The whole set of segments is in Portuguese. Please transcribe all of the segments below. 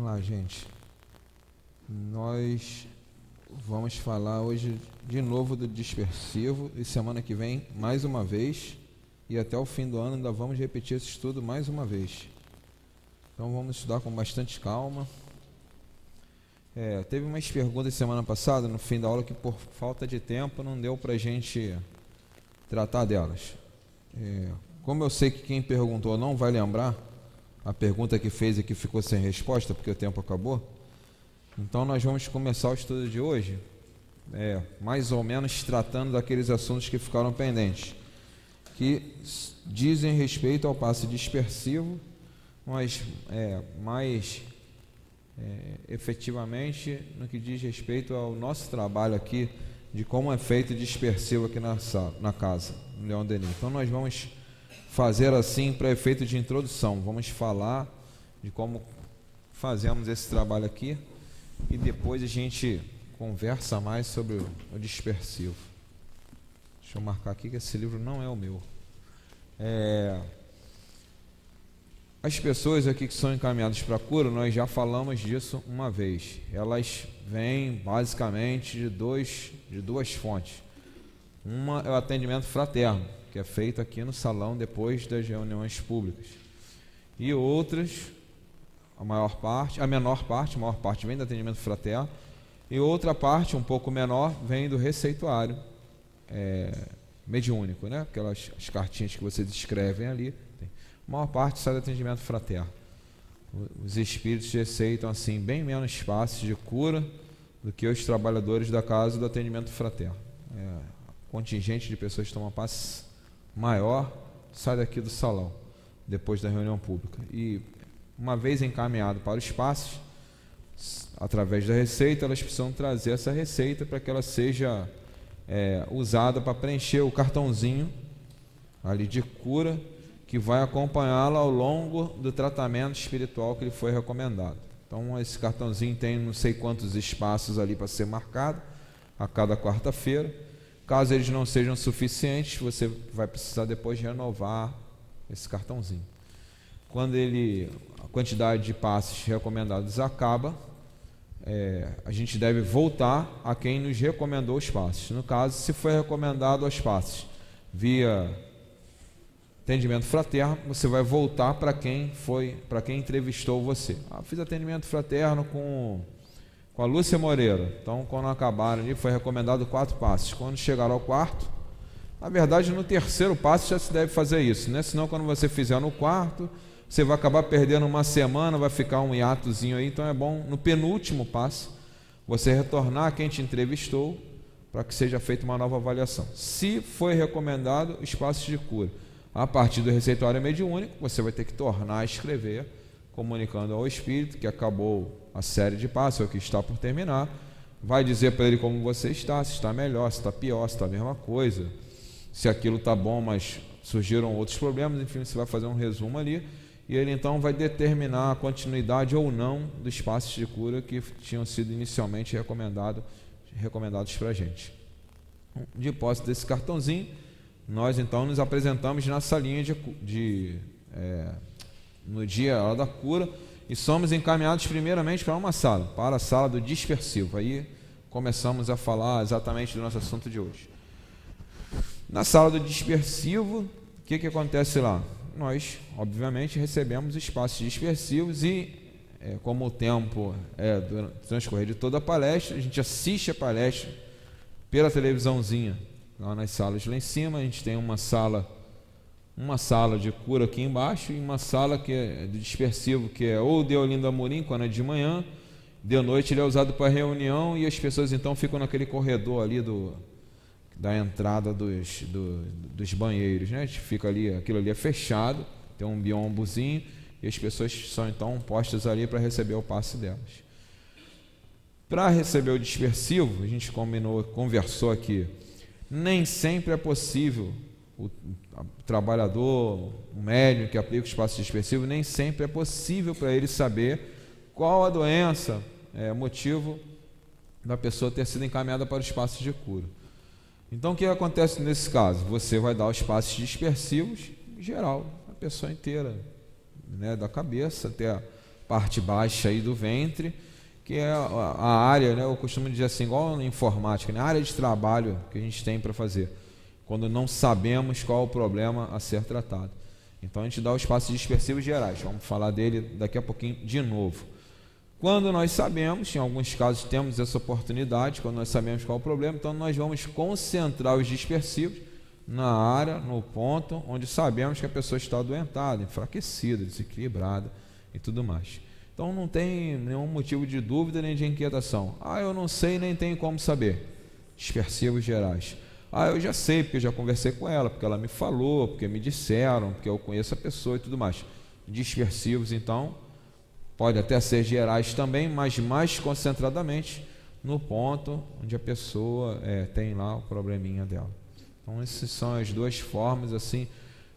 lá, gente. Nós vamos falar hoje de novo do dispersivo e semana que vem mais uma vez, e até o fim do ano ainda vamos repetir esse estudo mais uma vez. Então vamos estudar com bastante calma. Teve umas perguntas semana passada no fim da aula que por falta de tempo não deu para a gente tratar delas. Como eu sei que quem perguntou não vai lembrar a pergunta que fez e que ficou sem resposta porque o tempo acabou, então nós vamos começar o estudo de hoje mais ou menos tratando daqueles assuntos que ficaram pendentes, que dizem respeito ao passe dispersivo, mas mais efetivamente no que diz respeito ao nosso trabalho aqui, de como é feito dispersivo aqui na casa, no Leão Denis. Então nós vamos fazer assim para efeito de introdução, vamos falar de como fazemos esse trabalho aqui e depois a gente conversa mais sobre o dispersivo. Deixa eu marcar aqui que esse livro não é o meu. As pessoas aqui que são encaminhadas para a cura, nós já falamos disso uma vez. Elas vêm basicamente de duas fontes. Uma é o atendimento fraterno, que é feito aqui no salão depois das reuniões públicas. E outras, a maior parte vem do atendimento fraterno, e outra parte, um pouco menor, vem do receituário mediúnico, né? Aquelas as cartinhas que vocês escrevem ali. A maior parte sai do atendimento fraterno. Os espíritos receitam assim bem menos passes de cura do que os trabalhadores da casa do atendimento fraterno. O contingente de pessoas que tomam passe maior sai daqui do salão depois da reunião pública. E uma vez encaminhado para os passes, através da receita, elas precisam trazer essa receita para que ela seja usada para preencher o cartãozinho ali de cura, que vai acompanhá-la ao longo do tratamento espiritual que lhe foi recomendado. Então esse cartãozinho tem não sei quantos espaços ali para ser marcado a cada quarta-feira. Caso eles não sejam suficientes, você vai precisar depois renovar esse cartãozinho. Quando a quantidade de passes recomendados acaba, a gente deve voltar a quem nos recomendou os passes. No caso, se foi recomendado os passes via atendimento fraterno, você vai voltar para quem entrevistou você. Fiz atendimento fraterno com a Lúcia Moreira. Então, quando acabaram ali, foi recomendado 4 passes. Quando chegaram ao quarto, na verdade, no terceiro passo já se deve fazer isso, né? Senão, quando você fizer no quarto, você vai acabar perdendo uma semana, vai ficar um hiatozinho aí. Então, é bom, no penúltimo passo, você retornar a quem te entrevistou para que seja feita uma nova avaliação. Se foi recomendado os passos de cura a partir do receituário mediúnico, você vai ter que tornar a escrever, comunicando ao espírito que acabou a série de passos, ou que está por terminar. Vai dizer para ele como você está, se está melhor, se está pior, se está a mesma coisa, se aquilo está bom, mas surgiram outros problemas. Enfim, você vai fazer um resumo ali, e ele então vai determinar a continuidade ou não dos passos de cura que tinham sido inicialmente recomendados para a gente. De posse desse cartãozinho, nós então nos apresentamos na salinha no dia da cura, e somos encaminhados primeiramente para a sala do dispersivo. Aí começamos a falar exatamente do nosso assunto de hoje. Na sala do dispersivo, o que acontece lá? Nós, obviamente, recebemos espaços dispersivos e, como o tempo do transcorrer de toda a palestra, a gente assiste a palestra pela televisãozinha, lá nas salas lá em cima. A gente tem uma sala de cura aqui embaixo, e uma sala que é de dispersivo, que é ou de Olinda Amorim, quando é de manhã. De noite ele é usado para reunião, e as pessoas então ficam naquele corredor ali da entrada dos banheiros, né? A gente fica ali, aquilo ali é fechado, tem um biombozinho, e as pessoas são então postas ali para receber o passe delas. Para receber o dispersivo, a gente conversou aqui, nem sempre é possível, o trabalhador, o médium que aplica o espaço dispersivo, nem sempre é possível para ele saber qual a doença, motivo da pessoa ter sido encaminhada para o espaço de cura. Então, o que acontece nesse caso? Você vai dar os passes dispersivos, em geral, a pessoa inteira, né, da cabeça até parte baixa aí do ventre, que é a área, né, eu costumo dizer assim, igual na informática, né, a área de trabalho que a gente tem para fazer, quando não sabemos qual o problema a ser tratado. Então a gente dá os passos dispersivos gerais, vamos falar dele daqui a pouquinho de novo. Quando nós sabemos, em alguns casos temos essa oportunidade, quando nós sabemos qual o problema, então nós vamos concentrar os dispersivos na área, no ponto onde sabemos que a pessoa está adoentada, enfraquecida, desequilibrada e tudo mais. Então não tem nenhum motivo de dúvida nem de inquietação. Eu não sei nem tenho como saber. Dispersivos gerais. Eu já sei porque eu já conversei com ela, porque ela me falou, porque me disseram, porque eu conheço a pessoa e tudo mais. Dispersivos, então, pode até ser gerais também, mas mais concentradamente no ponto onde a pessoa tem lá o probleminha dela. Então essas são as duas formas assim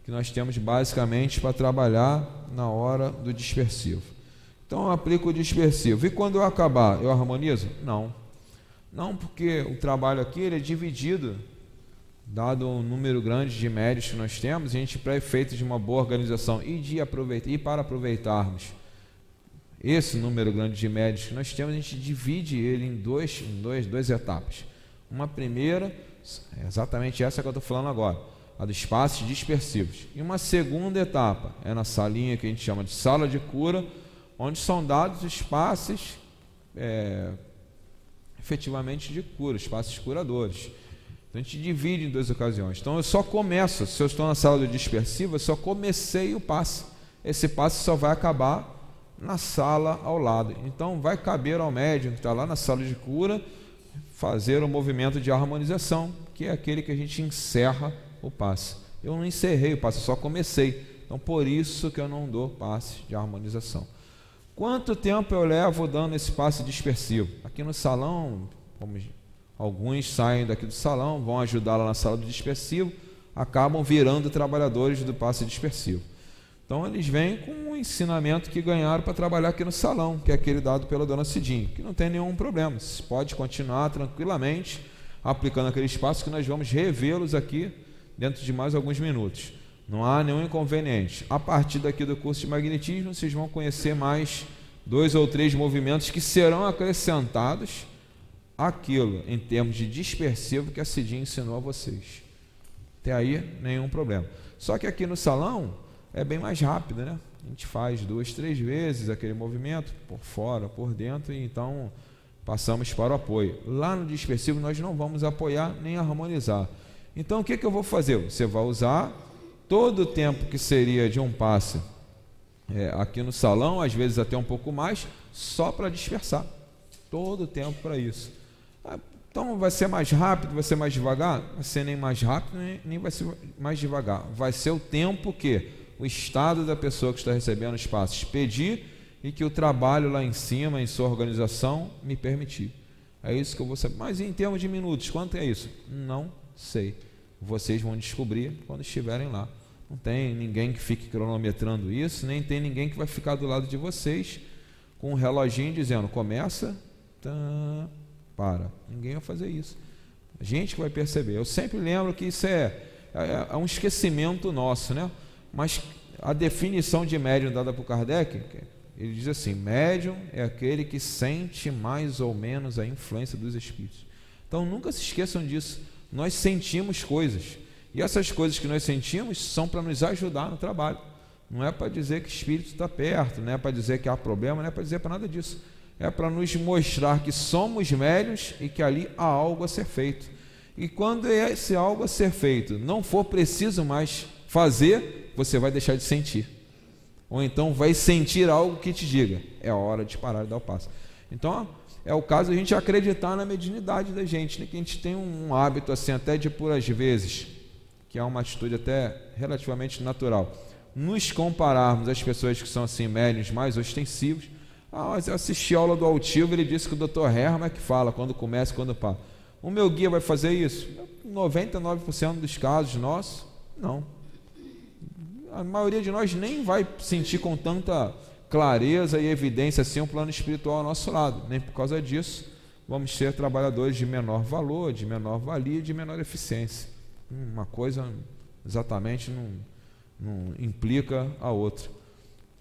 que nós temos basicamente para trabalhar na hora do dispersivo. Então eu aplico o dispersivo. E quando eu acabar, eu harmonizo? Não. Não, porque o trabalho aqui ele é dividido, dado o número grande de médios que nós temos, a gente, para efeito de uma boa organização e para aproveitarmos esse número grande de médios que nós temos, a gente divide ele em duas etapas. Uma primeira, é exatamente essa que eu estou falando agora, a dos passos dispersivos. E uma segunda etapa, é na salinha que a gente chama de sala de cura, onde são dados os passos efetivamente de cura, os passos curadores. Então a gente divide em duas ocasiões. Então eu só começo, se eu estou na sala do dispersivo, eu só comecei o passe. Esse passe só vai acabar na sala ao lado. Então vai caber ao médium que está lá na sala de cura fazer o movimento de harmonização, que é aquele que a gente encerra o passe. Eu não encerrei o passe, eu só comecei. Então por isso que eu não dou passe de harmonização. Quanto tempo eu levo dando esse passe dispersivo? Aqui no salão, como alguns saem daqui do salão, vão ajudar lá na sala do dispersivo, acabam virando trabalhadores do passe dispersivo. Então eles vêm com um ensinamento que ganharam para trabalhar aqui no salão, que é aquele dado pela dona Cidinha, que não tem nenhum problema, você pode continuar tranquilamente aplicando aqueles passos que nós vamos revê-los aqui dentro de mais alguns minutos. Não há nenhum inconveniente. A partir daqui do curso de magnetismo, vocês vão conhecer mais 2 ou 3 movimentos que serão acrescentados àquilo, em termos de dispersivo, que a Cidinha ensinou a vocês. Até aí, nenhum problema. Só que aqui no salão é bem mais rápido, né? A gente faz 2, 3 vezes aquele movimento, por fora, por dentro, e então passamos para o apoio. Lá no dispersivo nós não vamos apoiar nem harmonizar. Então o que eu vou fazer? Você vai usar todo o tempo que seria de um passe aqui no salão, às vezes até um pouco mais, só para dispersar. Todo o tempo para isso. Então vai ser mais rápido, vai ser mais devagar? Vai ser nem mais rápido, nem vai ser mais devagar. Vai ser o tempo que o estado da pessoa que está recebendo os passes pedir e que o trabalho lá em cima, em sua organização, me permitir. É isso que eu vou saber. Mas em termos de minutos, quanto é isso? Não sei. Vocês vão descobrir quando estiverem lá. Não tem ninguém que fique cronometrando isso, nem tem ninguém que vai ficar do lado de vocês com um reloginho dizendo, começa, para. Ninguém vai fazer isso. A gente que vai perceber. Eu sempre lembro que isso é um esquecimento nosso, né? Mas a definição de médium dada por Kardec, ele diz assim, médium é aquele que sente mais ou menos a influência dos espíritos. Então nunca se esqueçam disso. Nós sentimos coisas. E essas coisas que nós sentimos são para nos ajudar no trabalho. Não é para dizer que o espírito está perto, não é para dizer que há problema, não é para dizer para nada disso. É para nos mostrar que somos médiuns e que ali há algo a ser feito. E quando esse algo a ser feito não for preciso mais fazer, você vai deixar de sentir. Ou então vai sentir algo que te diga, é hora de parar de dar o passo. Então, é o caso de a gente acreditar na mediunidade da gente, né? Que a gente tem um hábito assim, até de por às vezes, que é uma atitude até relativamente natural, nos compararmos às pessoas que são assim, médiuns mais ostensivos. Mas eu assisti a aula do Altivo, ele disse que o Dr. Herman é que fala quando começa e quando para. O meu guia vai fazer isso? 99% dos casos nossos, não. A maioria de nós nem vai sentir com tanta clareza e evidência assim um plano espiritual ao nosso lado. Nem por causa disso vamos ser trabalhadores de menor valor, de menor valia e de menor eficiência. Uma coisa exatamente não implica a outra.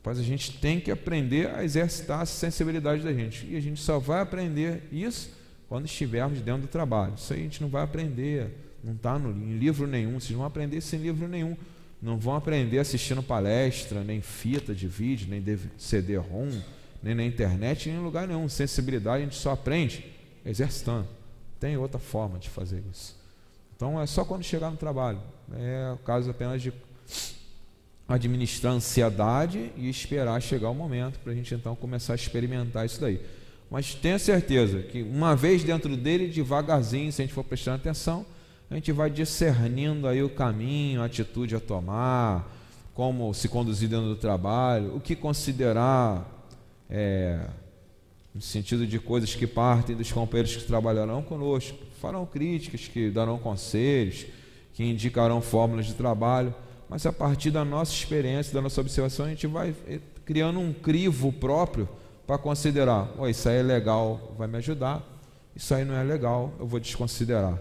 Mas a gente tem que aprender a exercitar a sensibilidade da gente. E a gente só vai aprender isso quando estivermos dentro do trabalho. Isso aí a gente não vai aprender, não está em livro nenhum. Vocês não vão aprender isso em livro nenhum. Não vão aprender assistindo palestra, nem fita de vídeo, nem CD-ROM, nem na internet, nem em lugar nenhum. Sensibilidade a gente só aprende exercitando. Tem outra forma de fazer isso. Então é só quando chegar no trabalho. É o caso apenas de administrar a ansiedade e esperar chegar o momento para a gente então começar a experimentar isso daí. Mas tenha certeza que uma vez dentro dele, devagarzinho, se a gente for prestando atenção, a gente vai discernindo aí o caminho, a atitude a tomar, como se conduzir dentro do trabalho, o que considerar no sentido de coisas que partem dos companheiros que trabalharão conosco, farão críticas, que darão conselhos, que indicarão fórmulas de trabalho, mas a partir da nossa experiência, da nossa observação, a gente vai criando um crivo próprio para considerar, isso aí é legal, vai me ajudar, isso aí não é legal, eu vou desconsiderar.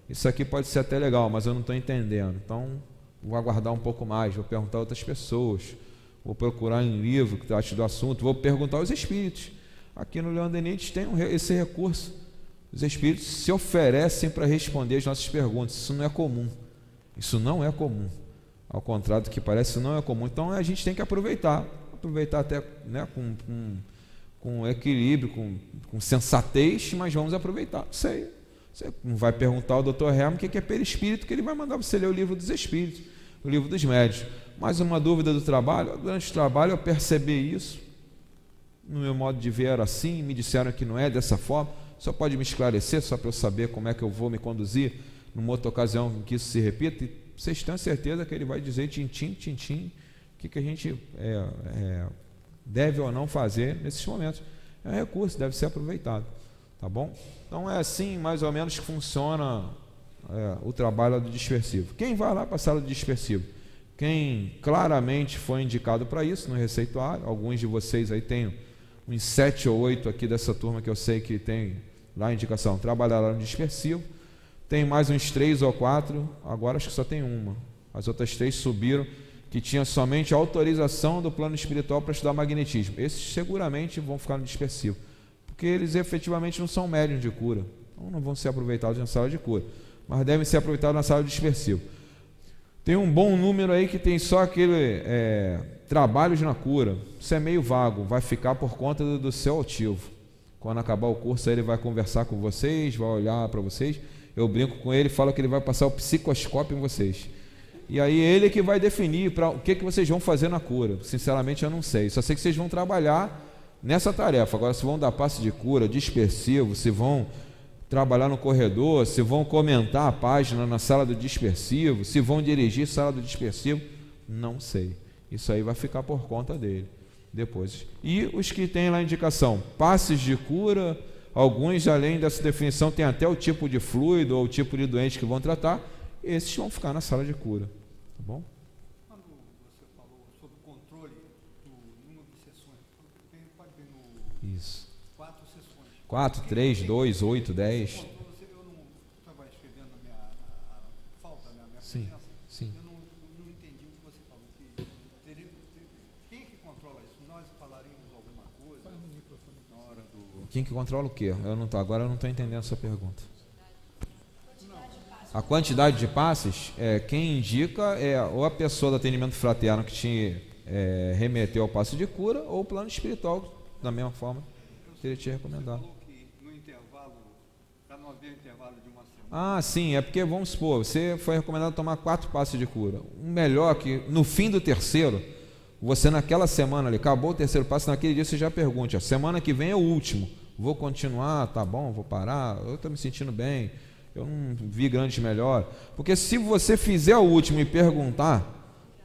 Isso aqui pode ser até legal, mas eu não estou entendendo, então vou aguardar um pouco mais, vou perguntar a outras pessoas, vou procurar em livro que trate do assunto, vou perguntar aos espíritos. Aqui no Leon Denis tem esse recurso. Os espíritos se oferecem para responder as nossas perguntas. Isso não é comum. Isso não é comum. Ao contrário do que parece, isso não é comum. Então a gente tem que aproveitar até, né, com equilíbrio, com sensatez, mas vamos aproveitar. Isso aí. Você não vai perguntar ao Dr. Herman o que é perispírito, que ele vai mandar você ler o livro dos espíritos, o livro dos médios. Mais uma dúvida do trabalho. Durante o trabalho eu percebi isso. No meu modo de ver era assim, me disseram que não é dessa forma. Só pode me esclarecer, só para eu saber como é que eu vou me conduzir numa outra ocasião em que isso se repita. E vocês têm certeza que ele vai dizer tintim, tintim, o que a gente deve ou não fazer nesses momentos. É um recurso, deve ser aproveitado, tá bom? Então é assim mais ou menos que funciona o trabalho do dispersivo. Quem vai lá para a sala do dispersivo? Quem claramente foi indicado para isso no receituário, alguns de vocês aí têm uns 7 ou 8 aqui dessa turma que eu sei que tem lá a indicação, trabalhar lá no dispersivo. Tem mais uns 3 ou 4, agora acho que só tem uma. As outras 3 subiram, que tinha somente a autorização do plano espiritual para estudar magnetismo. Esses seguramente vão ficar no dispersivo, porque eles efetivamente não são médiuns de cura, então não vão ser aproveitados na sala de cura, mas devem ser aproveitados na sala de dispersivo. Tem um bom número aí que tem só aquele trabalhos na cura. Isso é meio vago, vai ficar por conta do seu altivo. Quando acabar o curso, ele vai conversar com vocês, vai olhar para vocês. Eu brinco com ele, falo que ele vai passar o psicoscópio em vocês. E aí ele que vai definir o que vocês vão fazer na cura. Sinceramente eu não sei, só sei que vocês vão trabalhar nessa tarefa. Agora, se vão dar passe de cura, dispersivo, se vão trabalhar no corredor, se vão comentar a página na sala do dispersivo, se vão dirigir a sala do dispersivo, não sei. Isso aí vai ficar por conta dele depois. E os que têm lá a indicação, passes de cura, alguns além dessa definição tem até o tipo de fluido ou o tipo de doente que vão tratar, esses vão ficar na sala de cura, tá bom? Quando você falou sobre o controle do número de sessões, pode ver no... Isso. 4 sessões. 4, 3, 2, 8, 10. Eu não estava escrevendo a minha falta, né, a minha Sim, presença. sim. Eu não entendi o que você falou. Quem é que controla isso? Nós falaríamos alguma coisa na hora do... Quem que controla o quê? Agora eu não estou entendendo a sua pergunta. A quantidade de passes, quem indica é ou a pessoa do atendimento fraterno que te remeteu ao passe de cura, ou o plano espiritual, da mesma forma que ele te recomendar. Você falou que no intervalo, para não haver intervalo de uma semana... Ah, sim, é porque, vamos supor, você foi recomendado tomar 4 passes de cura. O melhor que, no fim do terceiro, você naquela semana ali, acabou o terceiro passo, naquele dia você já pergunte, a semana que vem é o último, vou continuar, tá bom, vou parar, eu estou me sentindo bem, eu não vi grandes melhor. Porque se você fizer o último e perguntar,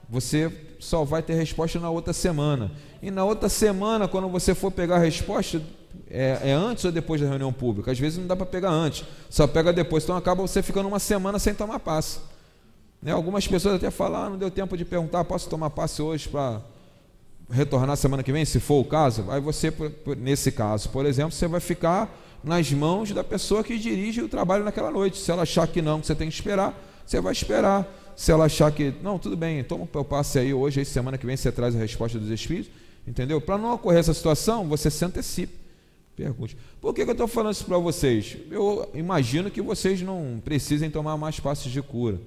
você só vai ter resposta na outra semana. E na outra semana, quando você for pegar a resposta, é antes ou depois da reunião pública? Às vezes não dá para pegar antes, só pega depois. Então acaba você ficando uma semana sem tomar passe. Né? Algumas pessoas até falam, não deu tempo de perguntar, posso tomar passe hoje para retornar semana que vem, se for o caso? Aí você, nesse caso, por exemplo, você vai ficar nas mãos da pessoa que dirige o trabalho naquela noite. Se ela achar que não, que você tem que esperar, você vai esperar. Se ela achar que, não, tudo bem, toma o passe aí hoje, aí semana que vem você traz a resposta dos espíritos, entendeu? Para não ocorrer essa situação, você se antecipe. Pergunte. Por que eu estou falando isso para vocês? Eu imagino que vocês não precisem tomar mais passes de cura.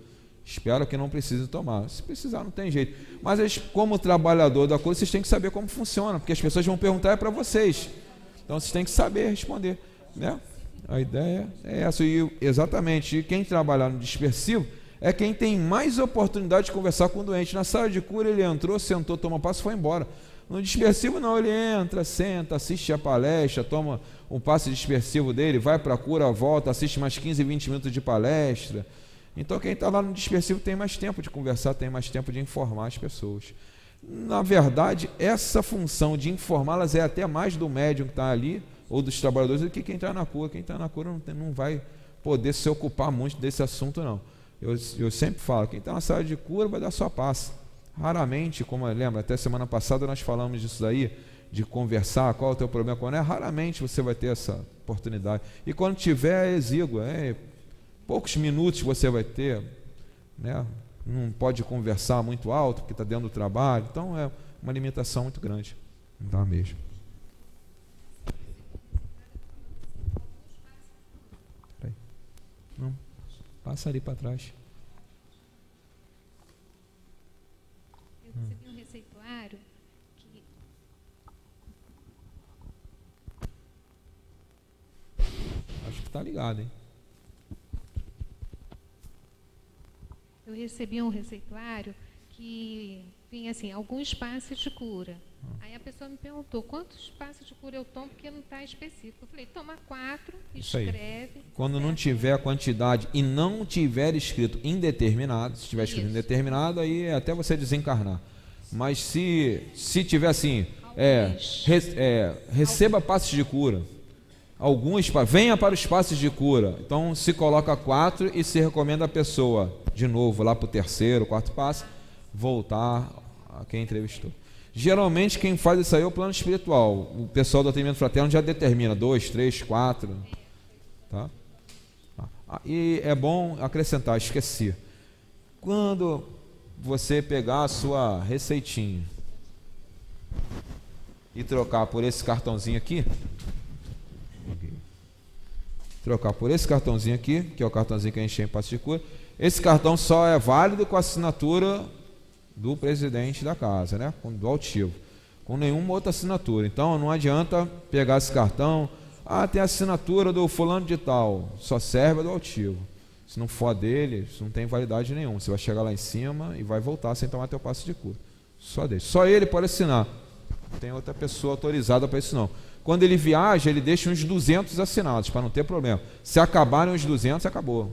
Espero que não precisem tomar. Se precisar, não tem jeito. Mas como trabalhador da cura, vocês têm que saber como funciona, porque as pessoas vão perguntar para vocês. Então vocês têm que saber responder, né? A ideia é essa. E exatamente, e quem trabalhar no dispersivo é quem tem mais oportunidade de conversar com o doente. Na sala de cura ele entrou, sentou, toma passe e foi embora. No dispersivo não, ele entra, senta, assiste a palestra, toma um passe dispersivo dele, vai para a cura, volta, assiste mais 15, 20 minutos de palestra. Então quem está lá no dispersivo tem mais tempo de conversar, tem mais tempo de informar as pessoas. Na verdade, essa função de informá-las é até mais do médium que está ali, ou dos trabalhadores, do que quem está na cura. Quem está na cura não vai poder se ocupar muito desse assunto, não. Eu sempre falo, quem está na sala de cura vai dar sua passe. Raramente, como eu lembro, até semana passada nós falamos disso daí, de conversar, qual é o teu problema, quando raramente você vai ter essa oportunidade. E quando tiver, é exíguo, poucos minutos você vai ter, né? Não pode conversar muito alto, porque está dentro do trabalho, então é uma limitação muito grande. Não dá mesmo. Não, passa ali para trás. Eu recebi um receituário que... Acho que está ligado, hein? Eu recebi um receituário que vinha assim, alguns passes de cura. Aí a pessoa me perguntou, quantos passes de cura eu tomo, porque não está específico. Eu falei, toma 4, escreve. Quando não tiver a quantidade e não tiver escrito indeterminado, se tiver escrito indeterminado, aí é até você desencarnar. Mas se tiver assim, receba passes de cura. Venha para os passes de cura. Então se coloca 4 e se recomenda a pessoa, de novo, lá para o terceiro, quarto passo, voltar a quem entrevistou. Geralmente quem faz isso aí é o plano espiritual. O pessoal do atendimento fraterno já determina 2, 3, 4. Tá? E é bom acrescentar, esqueci. Quando você pegar a sua receitinha e trocar por esse cartãozinho aqui, que é o cartãozinho que a gente tem em passe de cura, esse cartão só é válido com a assinatura do presidente da casa, né? Do altivo, com nenhuma outra assinatura. Então não adianta pegar esse cartão, tem a assinatura do fulano de tal, só serve a do altivo. Se não for dele, isso não tem validade nenhuma. Você vai chegar lá em cima e vai voltar sem tomar teu passe de cura. Só dele. Só ele pode assinar. Não tem outra pessoa autorizada para isso não. Quando ele viaja, ele deixa uns 200 assinados, para não ter problema. Se acabarem os 200, acabou.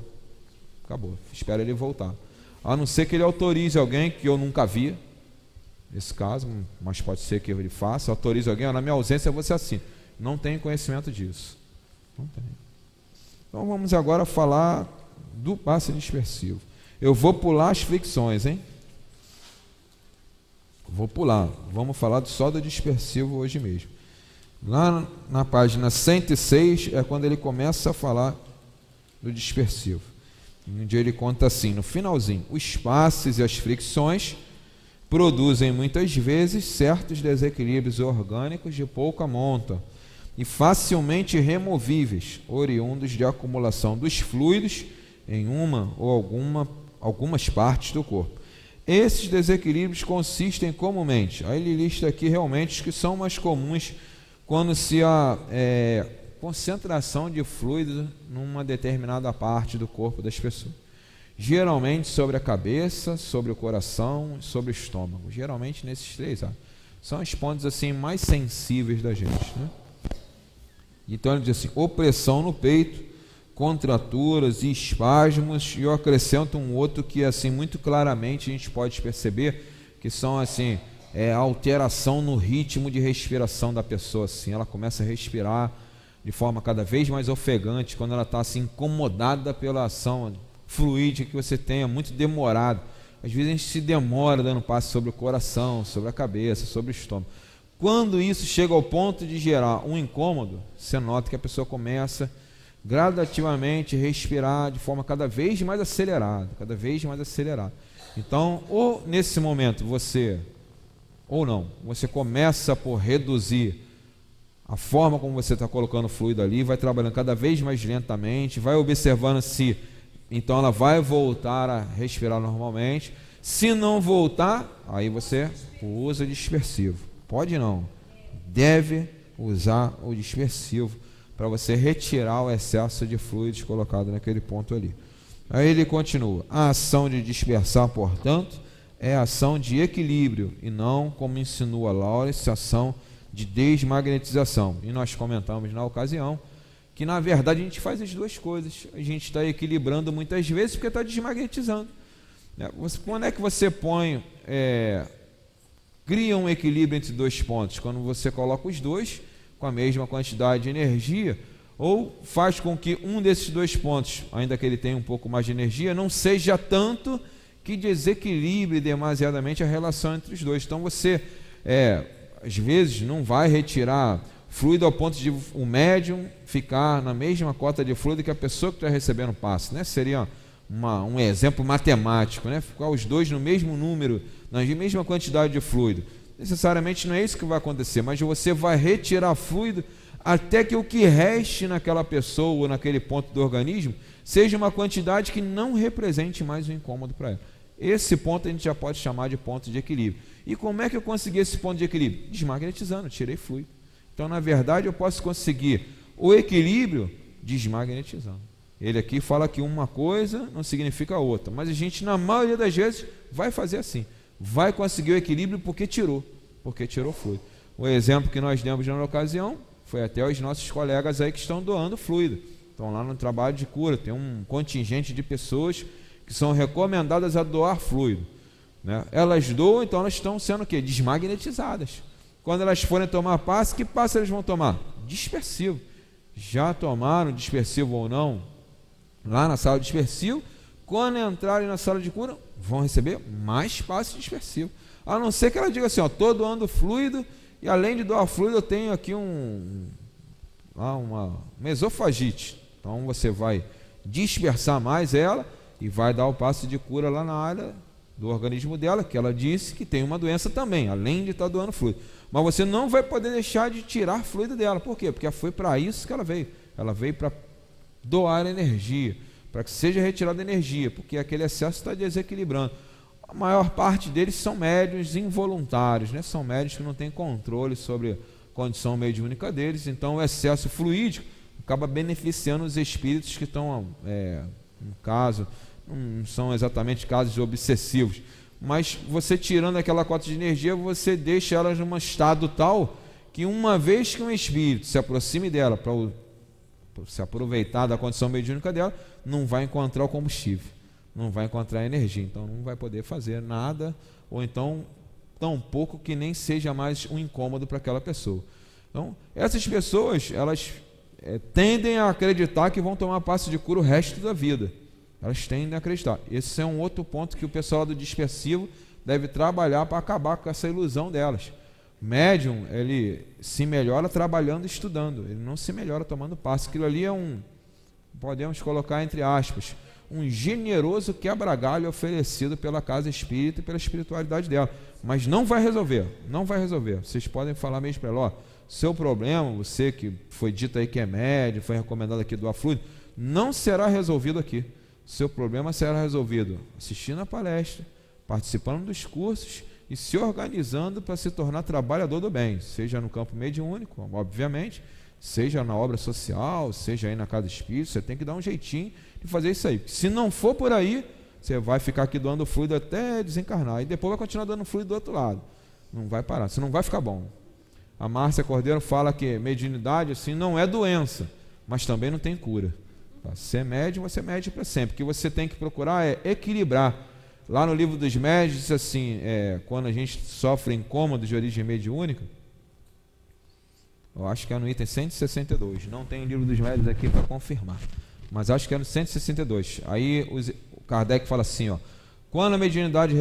Espera ele voltar. A não ser que ele autorize alguém, que eu nunca vi, nesse caso, mas pode ser que ele faça, autorize alguém, na minha ausência você assina. Não tenho conhecimento disso. Não tenho. Então vamos agora falar do passe dispersivo. Eu vou pular as fricções, hein? Vou pular. Vamos falar só do dispersivo hoje mesmo. Lá na página 106 é quando ele começa a falar do dispersivo. Onde ele conta assim, no finalzinho: os passes e as fricções produzem muitas vezes certos desequilíbrios orgânicos de pouca monta e facilmente removíveis, oriundos de acumulação dos fluidos em uma ou algumas partes do corpo. Esses desequilíbrios consistem comumente, aí ele lista aqui realmente os que são mais comuns quando se há concentração de fluido numa determinada parte do corpo das pessoas. Geralmente sobre a cabeça, sobre o coração e sobre o estômago. Geralmente nesses 3 são os pontos assim mais sensíveis da gente, né? Então ele diz assim: opressão no peito, contraturas e espasmos, e eu acrescento um outro que assim muito claramente a gente pode perceber que são assim alteração no ritmo de respiração da pessoa. Assim, ela começa a respirar de forma cada vez mais ofegante quando ela está assim incomodada pela ação fluídica que você tem, é muito demorado. Às vezes a gente se demora dando passe sobre o coração, sobre a cabeça, sobre o estômago. Quando isso chega ao ponto de gerar um incômodo, você nota que a pessoa começa gradativamente respirar de forma cada vez mais acelerada, Então, ou nesse momento você, ou não, você começa por reduzir a forma como você está colocando o fluido ali, vai trabalhando cada vez mais lentamente, vai observando se, então ela vai voltar a respirar normalmente. Se não voltar, aí você usa dispersivo. Pode não, deve usar o dispersivo para você retirar o excesso de fluidos colocado naquele ponto ali. Aí ele continua: a ação de dispersar, portanto, é ação de equilíbrio e não, como insinua Lawrence, ação de desmagnetização. E nós comentamos na ocasião que, na verdade, a gente faz as duas coisas. A gente está equilibrando muitas vezes porque está desmagnetizando. Quando é que você cria um equilíbrio entre dois pontos? Quando você coloca os dois com a mesma quantidade de energia, ou faz com que um desses dois pontos, ainda que ele tenha um pouco mais de energia, não seja tanto que desequilibre demasiadamente a relação entre os dois. Então você, às vezes, não vai retirar fluido ao ponto de o médium ficar na mesma cota de fluido que a pessoa que está recebendo o passe, né? Seria um exemplo matemático, né? Ficar os dois no mesmo número, na mesma quantidade de fluido. Necessariamente não é isso que vai acontecer, mas você vai retirar fluido até que o que reste naquela pessoa ou naquele ponto do organismo seja uma quantidade que não represente mais um incômodo para ela. Esse ponto a gente já pode chamar de ponto de equilíbrio. E como é que eu consegui esse ponto de equilíbrio? Desmagnetizando, tirei fluido. Então, na verdade, eu posso conseguir o equilíbrio desmagnetizando. Ele aqui fala que uma coisa não significa outra, mas a gente, na maioria das vezes, vai fazer assim. Vai conseguir o equilíbrio porque tirou fluido. O exemplo que nós demos na ocasião foi até os nossos colegas aí que estão doando fluido. Estão lá no trabalho de cura, tem um contingente de pessoas que são recomendadas a doar fluido, né? Elas doam, então elas estão sendo o quê? Desmagnetizadas. Quando elas forem tomar passe, que passe elas vão tomar? Dispersivo. Já tomaram dispersivo ou não lá na sala de dispersivo? Quando entrarem na sala de cura, vão receber mais passe dispersivo. A não ser que ela diga assim: estou doando fluido e além de doar fluido eu tenho aqui uma esofagite. Então você vai dispersar mais ela e vai dar o passe de cura lá na área do organismo dela, que ela disse que tem uma doença também, além de estar doando fluido. Mas você não vai poder deixar de tirar fluido dela. Por quê? Porque foi para isso que ela veio. Ela veio para doar energia, para que seja retirada energia, porque aquele excesso está desequilibrando. A maior parte deles são médiuns involuntários, né? São médiuns que não têm controle sobre a condição mediúnica deles, então o excesso fluídico acaba beneficiando os espíritos que estão, no caso, não são exatamente casos obsessivos, mas você tirando aquela cota de energia, você deixa elas num estado tal que uma vez que um espírito se aproxime dela para se aproveitar da condição mediúnica dela, não vai encontrar o combustível, não vai encontrar energia, então não vai poder fazer nada, ou então tão pouco que nem seja mais um incômodo para aquela pessoa. Então essas pessoas, elas tendem a acreditar que vão tomar passe de cura o resto da vida. Elas tendem a acreditar. Esse é um outro ponto que o pessoal do dispersivo deve trabalhar para acabar com essa ilusão delas. Médium, ele se melhora trabalhando e estudando, ele não se melhora tomando passe. Aquilo ali é podemos colocar entre aspas, um generoso quebra-galho oferecido pela casa espírita e pela espiritualidade dela, mas não vai resolver. Vocês podem falar mesmo para ela: seu problema, você que foi dito aí que é médium, foi recomendado aqui doar fluido, não será resolvido aqui. Seu problema será resolvido assistindo a palestra, participando dos cursos e se organizando para se tornar trabalhador do bem, seja no campo mediúnico, obviamente, seja na obra social, seja aí na casa espírita. Você tem que dar um jeitinho de fazer isso aí. Se não for por aí, você vai ficar aqui doando fluido até desencarnar e depois vai continuar dando fluido do outro lado. Não vai parar, você não vai ficar bom. A Márcia Cordeiro fala que mediunidade assim não é doença, mas também não tem cura. Se é médium, você é médium para sempre. O que você tem que procurar é equilibrar. Lá no livro dos médiuns diz assim, quando a gente sofre incômodos de origem mediúnica, eu acho que é no item 162, não tem o livro dos médiuns aqui para confirmar, mas acho que é no 162. Aí o Kardec fala assim, quando a mediunidade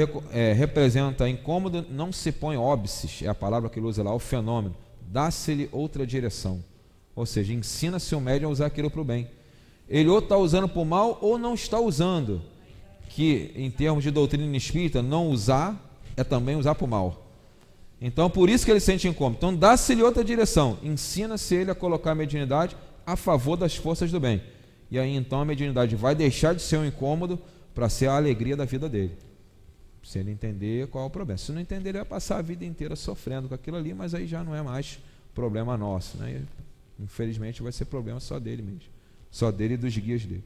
representa incômodo, não se põe óbices, é a palavra que ele usa lá, o fenômeno, dá-se-lhe outra direção, ou seja, ensina-se o médium a usar aquilo para o bem. ele ou está usando para o mal ou não está usando, que em termos de doutrina espírita, não usar é também usar para o mal. Então, por isso que ele sente incômodo. Então, dá-se-lhe outra direção, ensina-se ele a colocar a mediunidade a favor das forças do bem. E aí, então, a mediunidade vai deixar de ser um incômodo para ser a alegria da vida dele. Se ele entender qual é o problema. Se não entender, ele vai passar a vida inteira sofrendo com aquilo ali, mas aí já não é mais problema nosso, né? Infelizmente, vai ser problema só dele mesmo. Só dele e dos guias dele.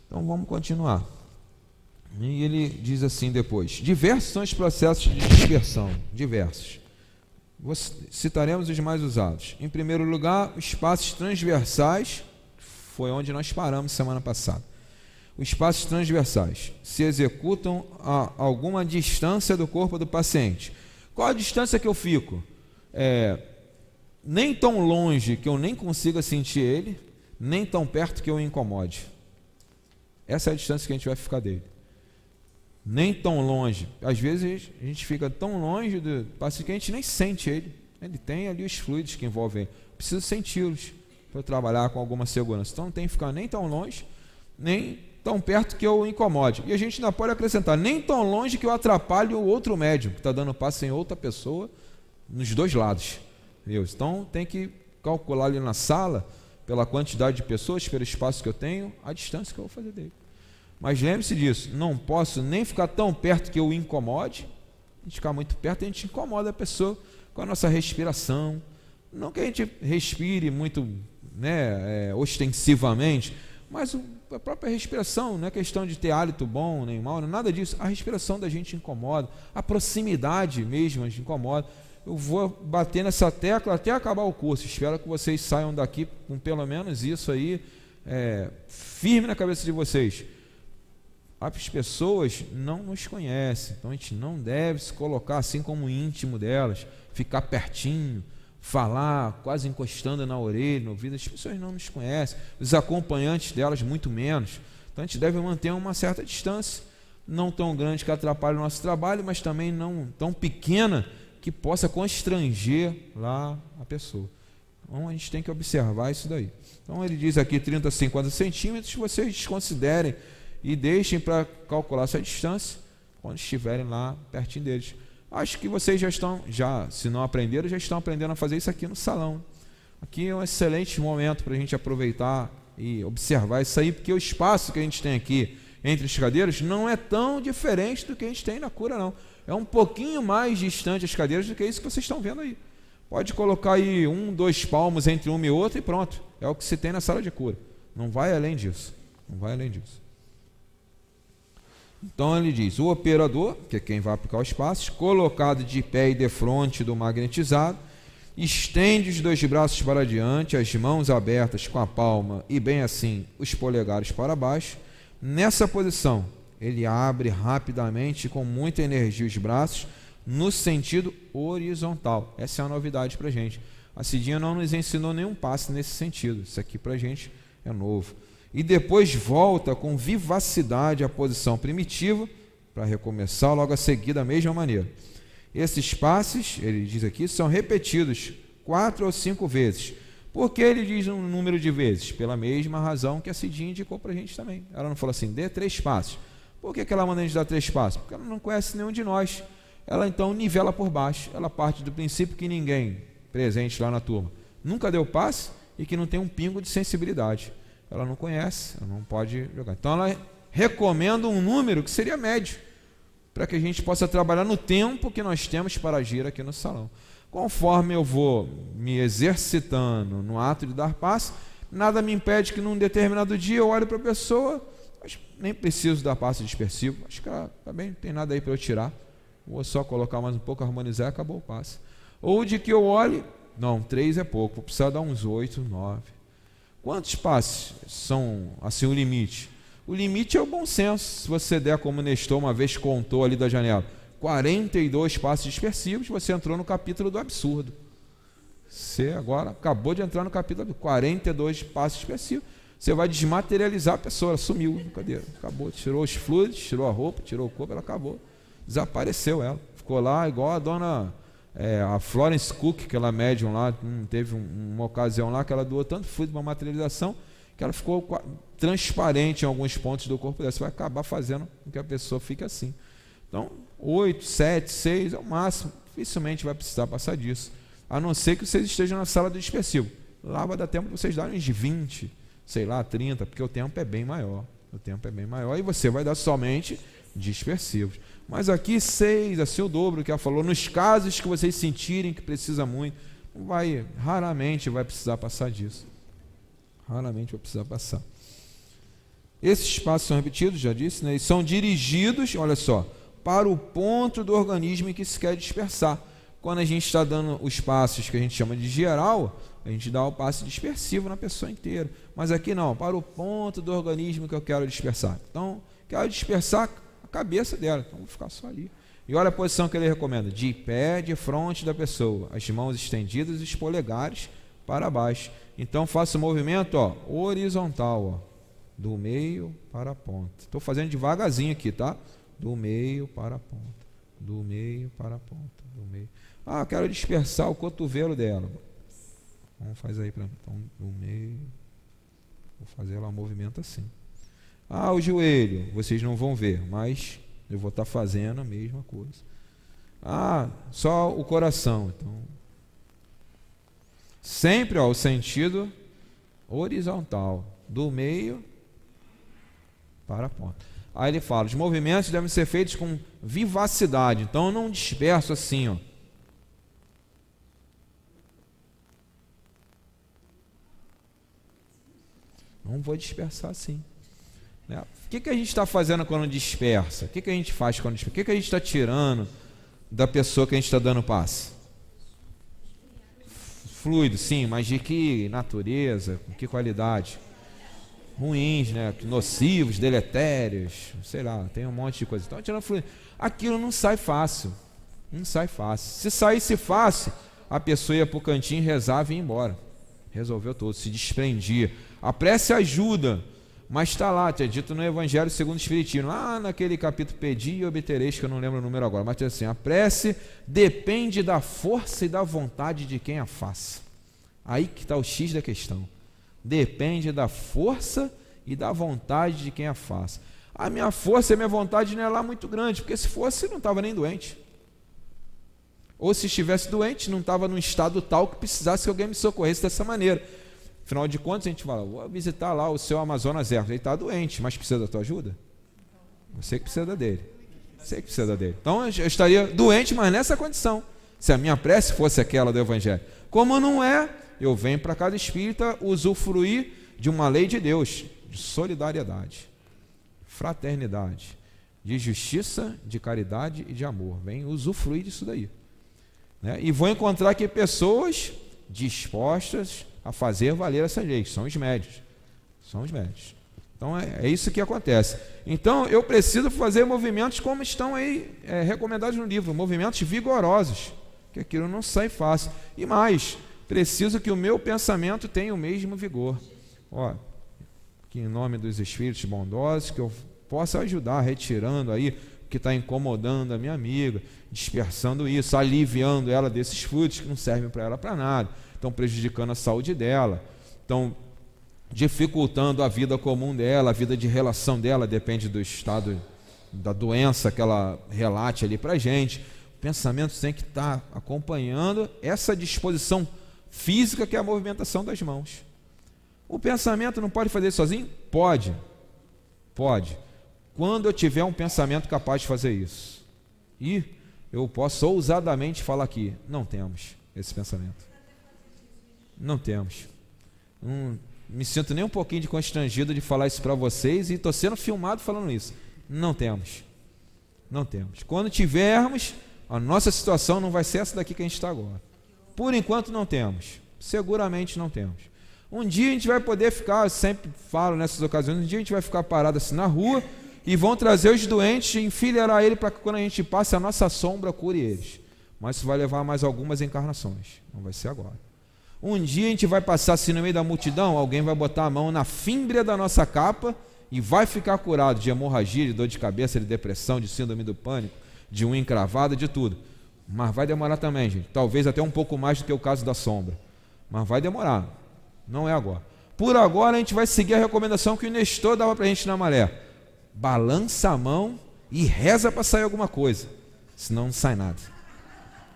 Então, vamos continuar. E ele diz assim depois: diversos são os processos de dispersão, diversos. Citaremos os mais usados. Em primeiro lugar, os passos transversais, foi onde nós paramos semana passada. Os passos transversais se executam a alguma distância do corpo do paciente. Qual a distância que eu fico? Nem tão longe que eu nem consiga sentir ele, nem tão perto que eu o incomode. Essa é a distância que a gente vai ficar dele. Nem tão longe. Às vezes a gente fica tão longe do paciente que a gente nem sente ele. Ele tem ali os fluidos que envolvem ele. Preciso senti-los para trabalhar com alguma segurança. Então não tem que ficar nem tão longe, nem tão perto que eu o incomode. E a gente ainda pode acrescentar, nem tão longe que eu atrapalhe o outro médium, que está dando passe em outra pessoa, nos dois lados. Entendeu? Então tem que calcular ali na sala, pela quantidade de pessoas, pelo espaço que eu tenho, a distância que eu vou fazer dele. Mas lembre-se disso, não posso nem ficar tão perto que eu o incomode. A gente ficar muito perto, a gente incomoda a pessoa com a nossa respiração. Não que a gente respire muito, ostensivamente, mas a própria respiração, não é questão de ter hálito bom nem mal, nada disso. A respiração da gente incomoda, a proximidade mesmo a gente incomoda. Eu vou bater nessa tecla até acabar o curso. Espero que vocês saiam daqui com pelo menos isso aí firme na cabeça de vocês. As pessoas não nos conhecem, então a gente não deve se colocar assim como íntimo delas, ficar pertinho, falar, quase encostando na orelha, no ouvido. As pessoas não nos conhecem, os acompanhantes delas muito menos. Então a gente deve manter uma certa distância, não tão grande que atrapalhe o nosso trabalho, mas também não tão pequena que possa constranger lá a pessoa. Então a gente tem que observar isso daí. Então ele diz aqui 30 a 50 centímetros, vocês desconsiderem e deixem para calcular essa distância quando estiverem lá pertinho deles. Acho que vocês se não aprenderam, já estão aprendendo a fazer isso aqui no salão. Aqui é um excelente momento para a gente aproveitar e observar isso aí, porque o espaço que a gente tem aqui entre as cadeiras não é tão diferente do que a gente tem na cura, não. É um pouquinho mais distante as cadeiras do que isso que vocês estão vendo aí. Pode colocar aí 1, 2 palmos entre uma e outra e pronto. É o que se tem na sala de cura. Não vai além disso. Não vai além disso. Então ele diz, o operador, que é quem vai aplicar os passos, colocado de pé e defronte do magnetizado, estende os 2 braços para diante, as mãos abertas com a palma e bem assim os polegares para baixo. Nessa posição, ele abre rapidamente com muita energia os braços no sentido horizontal. Essa é a novidade para a gente. A Cidinha não nos ensinou nenhum passe nesse sentido. Isso aqui para a gente é novo. E depois volta com vivacidade à posição primitiva para recomeçar logo a seguir da mesma maneira. Esses passes, ele diz aqui, são repetidos 4 ou 5 vezes. Por que ele diz um número de vezes? Pela mesma razão que a Cidinha indicou para a gente também. Ela não falou assim, dê 3 passos. Por que ela manda a gente dar 3 passos? Porque ela não conhece nenhum de nós. Ela então nivela por baixo. Ela parte do princípio que ninguém presente lá na turma nunca deu passe e que não tem um pingo de sensibilidade. Ela não conhece, ela não pode jogar. Então ela recomenda um número que seria médio, para que a gente possa trabalhar no tempo que nós temos para agir aqui no salão. Conforme eu vou me exercitando no ato de dar passe, nada me impede que num determinado dia eu olhe para a pessoa, mas nem preciso dar passe dispersivo, acho que ela está bem, não tem nada aí para eu tirar, vou só colocar mais um pouco, harmonizar e acabou o passe. Ou de que eu olhe, não, 3 é pouco, vou precisar dar uns 8, 9. Quantos passes são assim o limite? O limite é o bom senso. Se você der, como Nestor uma vez contou ali da janela, 42 passos dispersivos, você entrou no capítulo do absurdo. Você agora acabou de entrar no capítulo do 42 passos dispersivos. Você vai desmaterializar a pessoa, ela sumiu na cadeira, acabou, tirou os fluidos, tirou a roupa, tirou o corpo, ela acabou, desapareceu ela. Ficou lá igual a dona... a Florence Cook, aquela médium lá, teve uma ocasião lá que ela doou tanto fluido para materialização que ela ficou transparente em alguns pontos do corpo dela. Você vai acabar fazendo com que a pessoa fique assim. Então, 8, 7, 6 é o máximo. Dificilmente vai precisar passar disso. A não ser que vocês estejam na sala do dispersivo. Lá vai dar tempo de vocês darem uns 20, sei lá, 30, porque o tempo é bem maior. O tempo é bem maior e você vai dar somente dispersivos. Mas aqui 6, assim o dobro que ela falou, nos casos que vocês sentirem que precisa muito, raramente vai precisar passar disso. Raramente vai precisar passar. Esses passos são repetidos, já disse, né? E são dirigidos, olha só, para o ponto do organismo em que se quer dispersar. Quando a gente está dando os passos que a gente chama de geral, a gente dá o passe dispersivo na pessoa inteira. Mas aqui não, para o ponto do organismo que eu quero dispersar. Então, quero dispersar a cabeça dela, então vou ficar só ali. E olha a posição que ele recomenda, de pé de frente da pessoa, as mãos estendidas e os polegares para baixo. Então faço o movimento horizontal, do meio para a ponta. Estou fazendo devagarzinho aqui, tá? Do meio para a ponta, do meio para a ponta, do meio. Quero dispersar o cotovelo dela. Vamos fazer aí para mim. Então, do meio, vou fazer lá um movimento assim. O joelho, vocês não vão ver, mas eu vou estar fazendo a mesma coisa. Só o coração. Então, sempre o sentido horizontal, do meio para a ponta. Aí ele fala, os movimentos devem ser feitos com vivacidade. Então eu não disperso assim, Não vou dispersar assim. O que a gente está fazendo quando dispersa? O que a gente faz quando dispersa? O que a gente está tirando da pessoa que a gente está dando passe? Fluido, sim, mas de que natureza, com que qualidade? Ruins, né? Nocivos, deletérios, sei lá, tem um monte de coisa. Então, tirando fluido. Aquilo não sai fácil. Não sai fácil. Se saísse fácil, a pessoa ia para o cantinho, rezava e ia embora. Resolveu tudo, se desprendia. A prece ajuda, mas está lá, é dito no Evangelho segundo o Espiritismo, lá naquele capítulo Pedi e obtereis, que eu não lembro o número agora, mas diz assim, a prece depende da força e da vontade de quem a faça. Aí que está o X da questão. Depende da força e da vontade de quem a faça. A minha força e a minha vontade não é lá muito grande, porque se fosse, não estava nem doente. Ou se estivesse doente, não estava num estado tal que precisasse que alguém me socorresse dessa maneira. Afinal de contas, a gente fala, vou visitar lá o seu Amazonas Hermes. Ele está doente, mas precisa da tua ajuda? Você que precisa dele. Você que precisa dele. Então eu estaria doente, mas nessa condição. Se a minha prece fosse aquela do Evangelho. Como não é, eu venho para cada espírita usufruir de uma lei de Deus, de solidariedade, fraternidade, de justiça, de caridade e de amor. Venho usufruir disso daí. E vou encontrar aqui pessoas dispostas a fazer valer essas leis. São os médios. São os médios. Então é isso que acontece. Então eu preciso fazer movimentos como estão aí recomendados no livro, movimentos vigorosos, que aquilo não sai fácil. E mais, preciso que o meu pensamento tenha o mesmo vigor. Que em nome dos Espíritos bondosos, que eu possa ajudar, retirando aí o que está incomodando a minha amiga, dispersando isso, aliviando ela desses fluidos que não servem para ela para nada, estão prejudicando a saúde dela, estão dificultando a vida comum dela, a vida de relação dela, depende do estado da doença que ela relate ali para a gente. O pensamento tem que estar acompanhando essa disposição física que é a movimentação das mãos. O pensamento não pode fazer sozinho? Pode. Quando eu tiver um pensamento capaz de fazer isso. E eu posso ousadamente falar aqui, não temos esse pensamento. Não temos. Não me sinto nem um pouquinho de constrangido de falar isso para vocês e estou sendo filmado falando isso. Não temos. Quando tivermos, a nossa situação não vai ser essa daqui que a gente está agora. Por enquanto não temos. Seguramente não temos. Um dia a gente vai poder ficar, eu sempre falo nessas ocasiões, um dia a gente vai ficar parado assim na rua e vão trazer os doentes e enfileirar ele para que quando a gente passe a nossa sombra cure eles. Mas isso vai levar mais algumas encarnações. Não vai ser agora. Um dia a gente vai passar assim no meio da multidão, alguém vai botar a mão na fímbria da nossa capa e vai ficar curado de hemorragia, de dor de cabeça, de depressão, de síndrome do pânico, de unha encravada, de tudo. Mas vai demorar também, gente. Talvez até um pouco mais do que o caso da sombra. Mas vai demorar. Não é agora. por agora a gente vai seguir a recomendação que o Nestor dava para a gente na maré. Balança a mão e reza para sair alguma coisa. Senão não sai nada.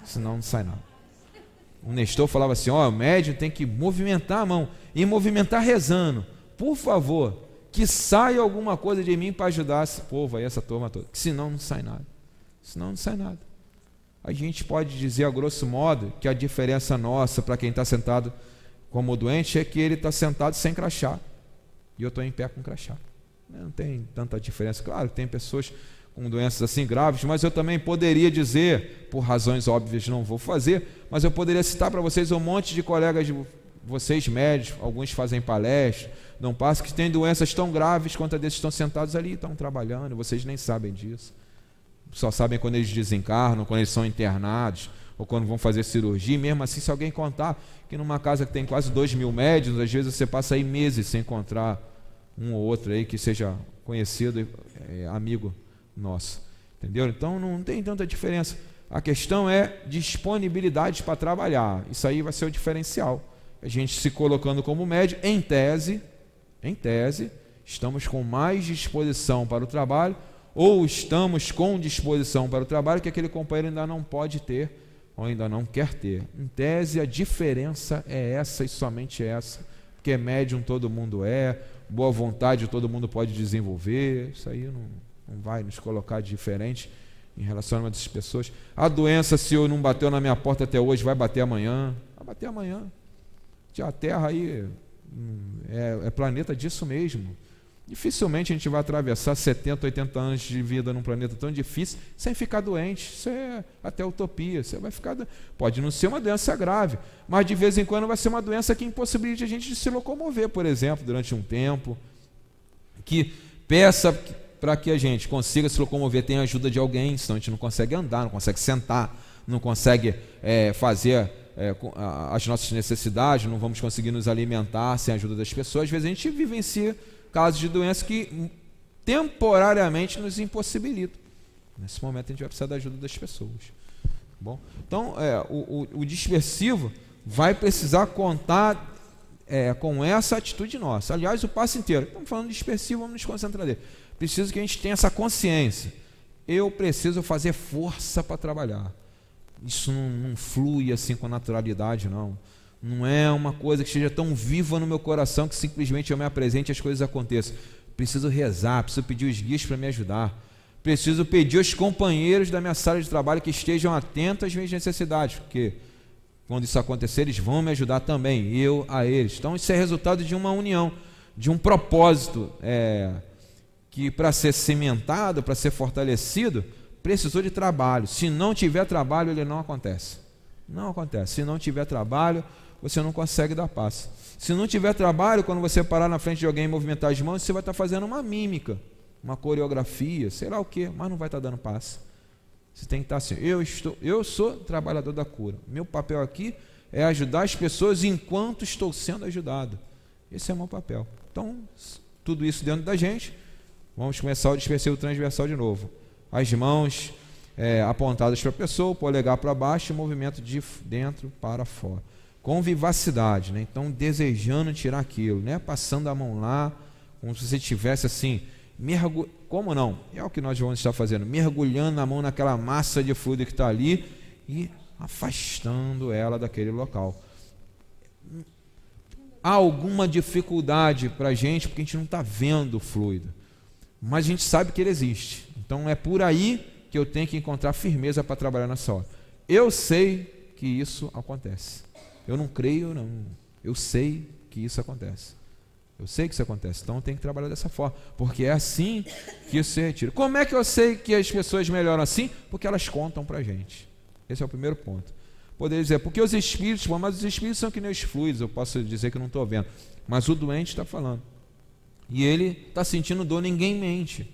Senão não sai nada. O Nestor falava assim, o médium tem que movimentar a mão. E movimentar rezando. Por favor, que saia alguma coisa de mim para ajudar esse povo aí, essa turma toda. Senão não sai nada. Senão não sai nada. A gente pode dizer, a grosso modo, que a diferença nossa para quem está sentado como doente é que ele está sentado sem crachá. E eu estou em pé com crachá. Não tem tanta diferença. Claro, tem pessoas com doenças assim graves, mas eu também poderia dizer, por razões óbvias não vou fazer, mas eu poderia citar para vocês um monte de colegas de vocês médicos, alguns fazem palestra, não passa, que têm doenças tão graves quanto a desses estão sentados ali, estão trabalhando, vocês nem sabem disso. Só sabem quando eles desencarnam, quando eles são internados, ou quando vão fazer cirurgia. E mesmo assim, se alguém contar que numa casa que tem quase 2.000 médiuns, às vezes você passa aí meses sem encontrar um ou outro aí que seja conhecido, amigo nosso, entendeu? Então não tem tanta diferença. A questão é disponibilidade para trabalhar. Isso aí vai ser o diferencial. A gente se colocando como médium, em tese, estamos com mais disposição para o trabalho, ou estamos com disposição para o trabalho que aquele companheiro ainda não pode ter, ou ainda não quer ter. Em tese, a diferença é essa e somente essa, porque médium todo mundo boa vontade todo mundo pode desenvolver. Isso aí não vai nos colocar diferente em relação a essas pessoas. A doença, se eu não bateu na minha porta até hoje, vai bater amanhã. Vai bater amanhã. A Terra aí é planeta disso mesmo. Dificilmente a gente vai atravessar 70, 80 anos de vida num planeta tão difícil sem ficar doente. Isso é até utopia. Você vai ficar. Pode não ser uma doença grave, mas de vez em quando vai ser uma doença que impossibilite a gente de se locomover, por exemplo, durante um tempo. Que peça para que a gente consiga se locomover, tem a ajuda de alguém, senão a gente não consegue andar, não consegue sentar, não consegue fazer as nossas necessidades, não vamos conseguir nos alimentar sem a ajuda das pessoas. Às vezes a gente vivencia casos de doença que temporariamente nos impossibilitam. Nesse momento a gente vai precisar da ajuda das pessoas. Bom, então o dispersivo vai precisar contar com essa atitude nossa. Aliás, o passo inteiro, estamos falando de dispersivo, vamos nos concentrar nele. Preciso que a gente tenha essa consciência. Eu preciso fazer força para trabalhar. Isso não flui assim com naturalidade, não. Não é uma coisa que esteja tão viva no meu coração que simplesmente eu me apresente e as coisas aconteçam. Preciso rezar, preciso pedir os guias para me ajudar. Preciso pedir aos companheiros da minha sala de trabalho que estejam atentos às minhas necessidades, porque quando isso acontecer, eles vão me ajudar também, eu a eles. Então isso é resultado de uma união, de um propósito que para ser cimentado, para ser fortalecido, precisou de trabalho. Se não tiver trabalho, ele não acontece. Não acontece. Se não tiver trabalho, você não consegue dar passo. Se não tiver trabalho, quando você parar na frente de alguém e movimentar as mãos, você vai estar fazendo uma mímica, uma coreografia, sei lá o quê, mas não vai estar dando passo. Você tem que estar assim, eu sou trabalhador da cura. Meu papel aqui é ajudar as pessoas enquanto estou sendo ajudado. Esse é o meu papel. Então, tudo isso dentro da gente, vamos começar o dispersivo transversal de novo. As mãos apontadas para a pessoa, o polegar para baixo, movimento de dentro para fora. Com vivacidade, né? Então desejando tirar aquilo, né? Passando a mão lá, como se você estivesse assim, como não? É o que nós vamos estar fazendo, mergulhando a mão naquela massa de fluido que está ali e afastando ela daquele local. Há alguma dificuldade para a gente, porque a gente não está vendo o fluido, mas a gente sabe que ele existe. Então é por aí que eu tenho que encontrar firmeza para trabalhar nessa hora. Eu sei que isso acontece. Eu não creio, não. Eu sei que isso acontece. Eu sei que isso acontece. Então eu tenho que trabalhar dessa forma, porque é assim que isso se retira. Como é que eu sei que as pessoas melhoram assim? Porque elas contam para a gente. Esse é o primeiro ponto. Poderia dizer, porque os espíritos, mas os espíritos são que nem os fluidos, eu posso dizer que não estou vendo. Mas o doente está falando. E ele está sentindo dor, ninguém mente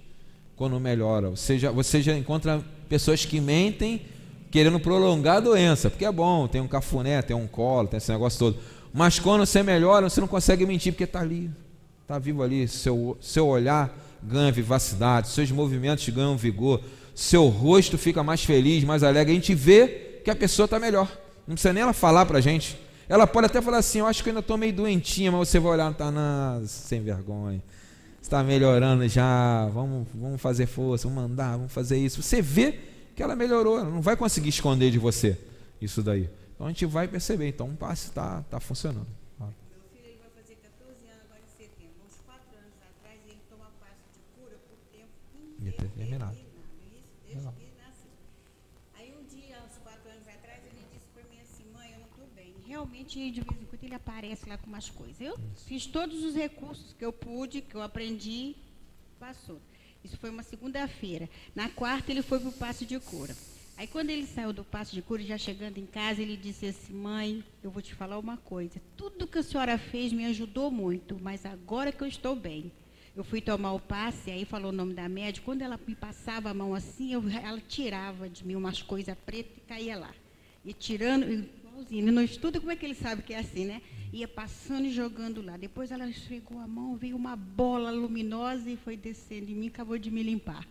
quando melhora. Ou seja, você já encontra pessoas que mentem querendo prolongar a doença, porque é bom, tem um cafuné, tem um colo, tem esse negócio todo. Mas quando você melhora, você não consegue mentir, porque está ali, está vivo ali. Seu olhar ganha vivacidade, seus movimentos ganham vigor, seu rosto fica mais feliz, mais alegre. A gente vê que a pessoa está melhor. Não precisa nem ela falar para a gente. Ela pode até falar assim, eu acho que eu ainda estou meio doentinha, mas você vai olhar, tá sem vergonha. Está melhorando já, vamos fazer força, vamos mandar, vamos fazer isso. Você vê que ela melhorou, ela não vai conseguir esconder de você isso daí. Então a gente vai perceber, então um passe está funcionando. Meu filho ele vai fazer 14 anos agora em setembro. Uns 4 anos atrás ele toma passe de cura por tempo Indeterminado. Isso, desde que ele nasceu. Aí um dia, uns 4 anos atrás, ele disse para mim assim, mãe, eu não estou bem. Realmente, de vez em quando, ele aparece lá com umas coisas. Eu fiz todos os recursos que eu pude, que eu aprendi, passou. Isso foi uma segunda-feira. Na quarta, ele foi para o passe de cura. Aí, quando ele saiu do passe de cura, já chegando em casa, ele disse assim, mãe, eu vou te falar uma coisa. Tudo que a senhora fez me ajudou muito, mas agora que eu estou bem. Eu fui tomar o passe, aí falou o nome da médica. Quando ela me passava a mão assim, ela tirava de mim umas coisas pretas e caía lá. E tirando, igualzinho. No estudo, como é que ele sabe que é assim, né? Ia passando e jogando lá. Depois ela esfregou a mão, veio uma bola luminosa e foi descendo em mim, acabou de me limpar.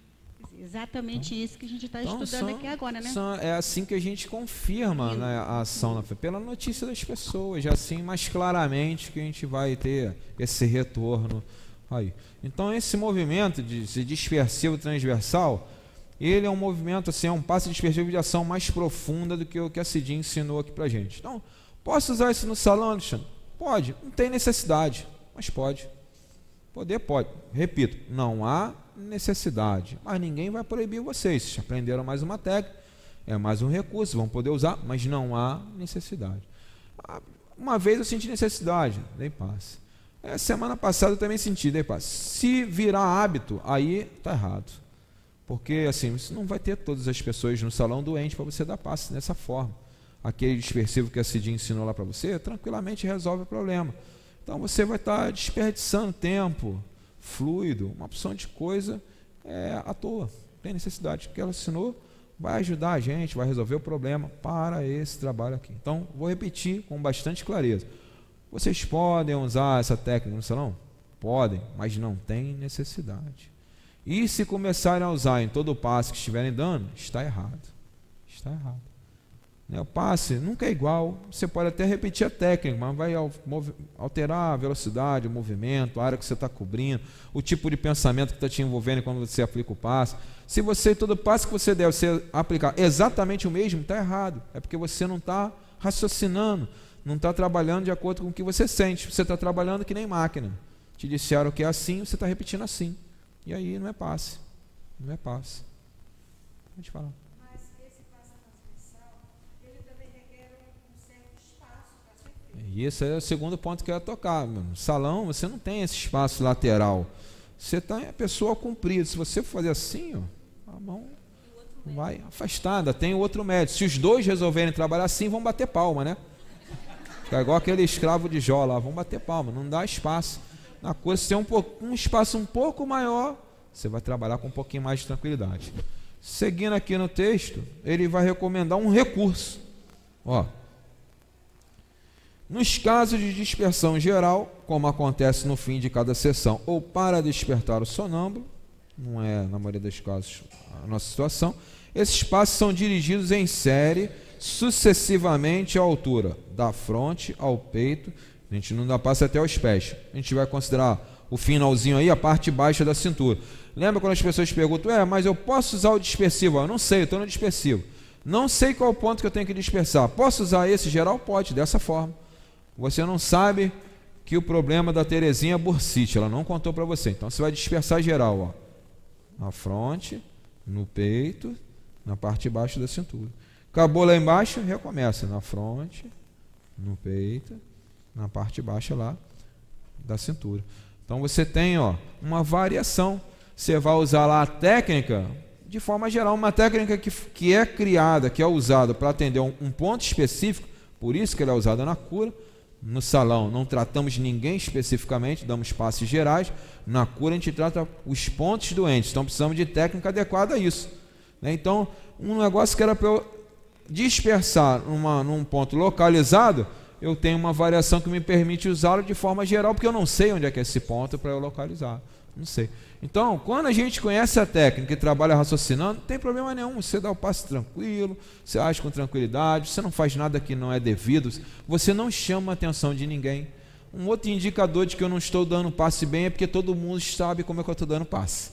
Exatamente isso que a gente está estudando aqui agora, né? É assim que a gente confirma, né, a ação na fé, pela notícia das pessoas, assim mais claramente que a gente vai ter esse retorno aí. Então esse movimento de dispersivo transversal, ele é um movimento, assim, é um passe dispersivo de ação mais profunda do que o que a Cidinha ensinou aqui pra gente. Então, posso usar isso no salão, Alexandre? Pode, não tem necessidade, mas pode. Poder pode. Repito, não há necessidade, mas ninguém vai proibir vocês. Vocês aprenderam mais uma técnica, é mais um recurso, vão poder usar, mas não há necessidade. Uma vez eu senti necessidade, dei passe. Semana passada eu também senti, dei passe. Se virar hábito, aí está errado. Porque assim, você não vai ter todas as pessoas no salão doente para você dar passe dessa forma. Aquele dispersivo que a Cidinha ensinou lá para você, tranquilamente resolve o problema. Então você vai estar desperdiçando tempo, fluido, uma opção de coisa à toa. Não tem necessidade. O que ela ensinou vai ajudar a gente, vai resolver o problema para esse trabalho aqui. Então, vou repetir com bastante clareza. Vocês podem usar essa técnica no salão? Podem, mas não tem necessidade. E se começarem a usar em todo o passe que estiverem dando, está errado. Está errado. O passe nunca é igual, você pode até repetir a técnica, mas vai alterar a velocidade, o movimento, a área que você está cobrindo, o tipo de pensamento que está te envolvendo quando você aplica o passe. Se você, todo passe que você der, você aplicar exatamente o mesmo, está errado. É porque você não está raciocinando, não está trabalhando de acordo com o que você sente. Você está trabalhando que nem máquina. Te disseram que é assim, você está repetindo assim. E aí não é passe. Não é passe. Pode falar. E esse é o segundo ponto que eu ia tocar. No salão, você não tem esse espaço lateral. Você está a pessoa comprida. Se você for fazer assim, ó, a mão vai afastada. Tem o outro médico. Se os dois resolverem trabalhar assim, vão bater palma, né? Fica igual aquele escravo de Jó lá, vão bater palma. Não dá espaço. Na coisa, se tem um espaço um pouco maior, você vai trabalhar com um pouquinho mais de tranquilidade. Seguindo aqui no texto, ele vai recomendar um recurso. Ó. Nos casos de dispersão geral, como acontece no fim de cada sessão, ou para despertar o sonâmbulo, não é na maioria dos casos a nossa situação, esses passos são dirigidos em série, sucessivamente à altura da fronte ao peito. A gente não dá passo até os pés. A gente vai considerar o finalzinho aí, a parte baixa da cintura. Lembra quando as pessoas perguntam, mas eu posso usar o dispersivo? Eu não sei, eu estou no dispersivo. Não sei qual ponto que eu tenho que dispersar. Posso usar esse geral? Pode, dessa forma. Você não sabe que o problema da Terezinha é bursite, ela não contou para você. Então você vai dispersar geral, ó, na fronte, no peito, na parte baixa da cintura. Acabou lá embaixo, recomeça na fronte, no peito, na parte baixa lá da cintura. Então você tem, uma variação. Você vai usar lá a técnica, de forma geral, uma técnica que é criada, que é usada para atender um ponto específico, por isso que ela é usada na cura. No salão não tratamos ninguém especificamente, damos passes gerais. Na cura a gente trata os pontos doentes, então precisamos de técnica adequada a isso. Então, um negócio que era para eu dispersar num ponto localizado, eu tenho uma variação que me permite usá-lo de forma geral, porque eu não sei onde é que é esse ponto para eu localizar. Não sei. Então, quando a gente conhece a técnica e trabalha raciocinando, não tem problema nenhum. Você dá o passe tranquilo, você age com tranquilidade, você não faz nada que não é devido, você não chama a atenção de ninguém. Um outro indicador de que eu não estou dando passe bem é porque todo mundo sabe como é que eu estou dando passe.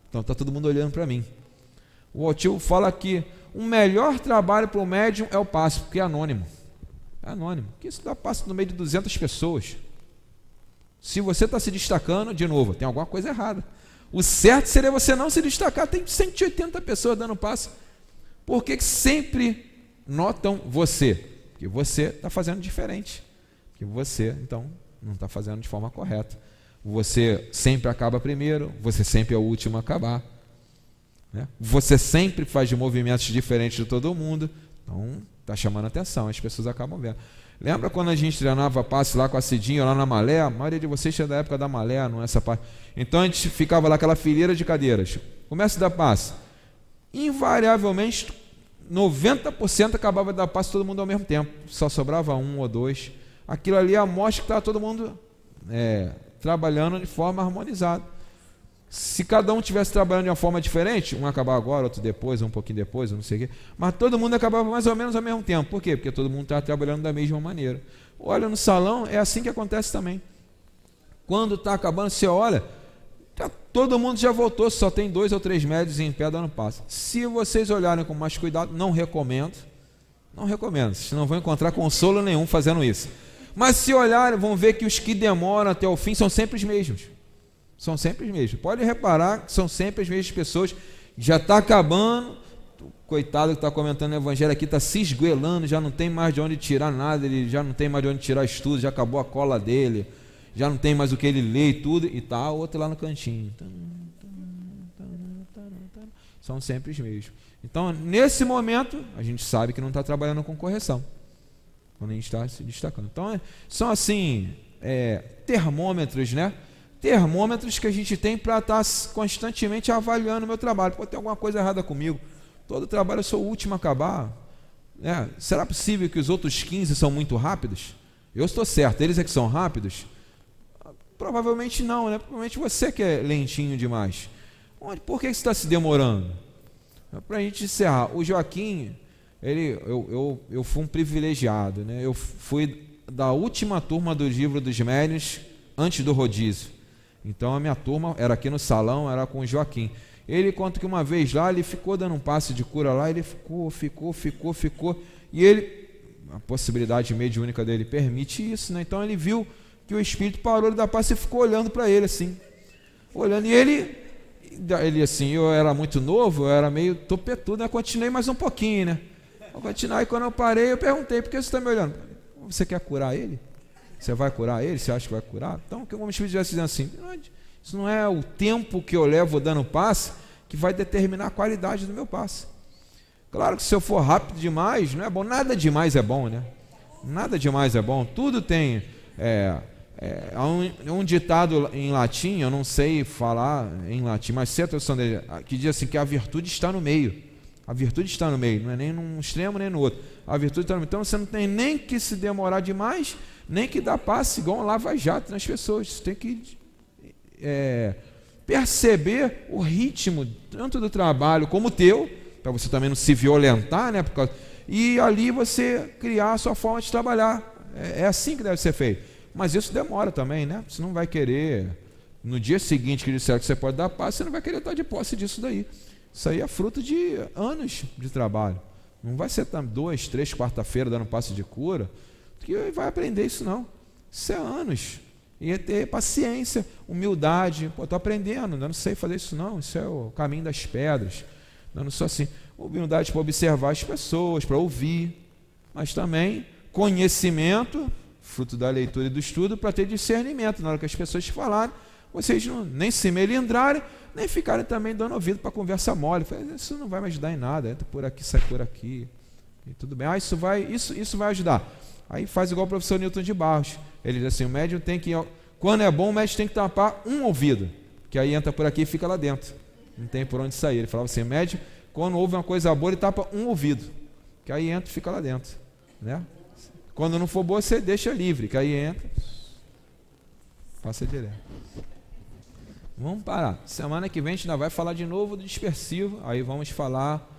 Então está todo mundo olhando para mim. O Altivo fala que o melhor trabalho para o médium é o passe, porque é anônimo. É anônimo. Porque isso dá passe no meio de 200 pessoas. Se você está se destacando, de novo, tem alguma coisa errada. O certo seria você não se destacar. Tem 180 pessoas dando passe. Por que sempre notam você? Porque você está fazendo diferente. Porque você, então, não está fazendo de forma correta. Você sempre acaba primeiro, você sempre é o último a acabar. Né? Você sempre faz movimentos diferentes de todo mundo. Então, está chamando atenção, as pessoas acabam vendo. Lembra quando a gente treinava passe lá com a Cidinha, lá na Malé? A maioria de vocês tinha da época da Malé, não é essa parte. Então a gente ficava lá, aquela fileira de cadeiras. Começa a dar passe. Invariavelmente, 90% acabava de dar passe todo mundo ao mesmo tempo. Só sobrava um ou dois. Aquilo ali é a mostra que estava todo mundo trabalhando de forma harmonizada. Se cada um estivesse trabalhando de uma forma diferente, um acabava agora, outro depois, um pouquinho depois, não sei o quê, mas todo mundo acabava mais ou menos ao mesmo tempo. Por quê? Porque todo mundo estava trabalhando da mesma maneira. Olha, no salão é assim que acontece também. Quando está acabando, você olha, todo mundo já voltou, só tem 2 ou 3 médios em pé dando passe. Se vocês olharem com mais cuidado, não recomendo, vocês não vão encontrar consolo nenhum fazendo isso. Mas se olharem, vão ver que os que demoram até o fim são sempre os mesmos. São sempre os mesmos. Pode reparar que são sempre as mesmas pessoas. Já está acabando. O coitado que está comentando o evangelho aqui está se esgoelando, já não tem mais de onde tirar nada, ele já não tem mais de onde tirar estudo, já acabou a cola dele, já não tem mais o que ele lê e tudo, e está outro lá no cantinho. São sempre os mesmos. Então, nesse momento, a gente sabe que não está trabalhando com correção, quando a gente está se destacando. Então, são assim, termômetros, né? Termômetros que a gente tem para estar constantemente avaliando o meu trabalho. Pode ter alguma coisa errada comigo. Todo trabalho eu sou o último a acabar. Será possível que os outros 15 são muito rápidos? Eu estou certo, eles é que são rápidos? Provavelmente não, né? Provavelmente você que é lentinho demais. Por que você está se demorando? Para a gente encerrar, o Joaquim, eu fui um privilegiado, né? Eu fui da última turma do livro dos médiuns antes do rodízio. Então a minha turma era aqui no salão, era com o Joaquim. Ele conta que uma vez lá, ele ficou dando um passe de cura lá, ele ficou, e ele, a possibilidade mediúnica dele permite isso, né? Então ele viu que o espírito parou de dar passe e ficou olhando para ele assim, olhando, e ele assim, eu era muito novo, eu era meio topetudo, né? Continuei mais um pouquinho, né? Vou continuar, e quando eu parei, eu perguntei, por que você está me olhando? Você quer curar ele? Você vai curar ele? Você acha que vai curar? Então, como o Espírito estivesse dizendo assim, isso não é o tempo que eu levo dando passe que vai determinar a qualidade do meu passe. Claro que se eu for rápido demais, não é bom. Nada demais é bom, né? Nada demais é bom. Tudo tem... Há um ditado em latim, eu não sei falar em latim, mas sei a tradução dele, que diz assim, que a virtude está no meio. A virtude está no meio, não é nem num extremo nem no outro. A virtude está no meio. Então você não tem nem que se demorar demais, nem que dar passe igual um lava-jato nas pessoas. Você tem que perceber o ritmo, tanto do trabalho como o teu, para você também não se violentar, né? E ali você criar a sua forma de trabalhar. É assim que deve ser feito. Mas isso demora também, né? Você não vai querer, no dia seguinte que disser que você pode dar passe, você não vai querer estar de posse disso daí. Isso aí é fruto de anos de trabalho. Não vai ser 2, 3, quarta-feira dando passe de cura, que vai aprender isso não. Isso é anos. E é ter paciência, humildade. Pô, estou aprendendo, eu não sei fazer isso não. Isso é o caminho das pedras. Eu não sou assim. Humildade para observar as pessoas, para ouvir, mas também conhecimento, fruto da leitura e do estudo, para ter discernimento. Na hora que as pessoas te falarem, vocês não se melindrarem, nem ficarem também dando ouvido para conversa mole. Isso não vai me ajudar em nada, entra por aqui, sai por aqui. E tudo bem, isso vai ajudar. Aí faz igual o professor Newton de Barros. Ele diz assim, o médium tem que, quando é bom, o médium tem que tampar um ouvido, que aí entra por aqui e fica lá dentro. Não tem por onde sair. Ele falava assim, o médium, quando ouve uma coisa boa, ele tapa um ouvido, que aí entra e fica lá dentro. Né? Quando não for boa, você deixa livre, que aí entra, passa direto. Vamos parar. Semana que vem a gente ainda vai falar de novo do dispersivo. Aí vamos falar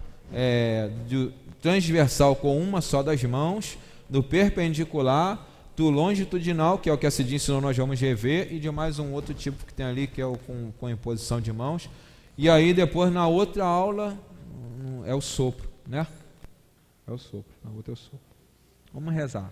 do transversal com uma só das mãos, do perpendicular, do longitudinal, que é o que a Cidinha ensinou, nós vamos rever, e de mais um outro tipo que tem ali, que é o com imposição de mãos. E aí depois na outra aula é o sopro, né? É o sopro, na outra é o sopro. Vamos rezar.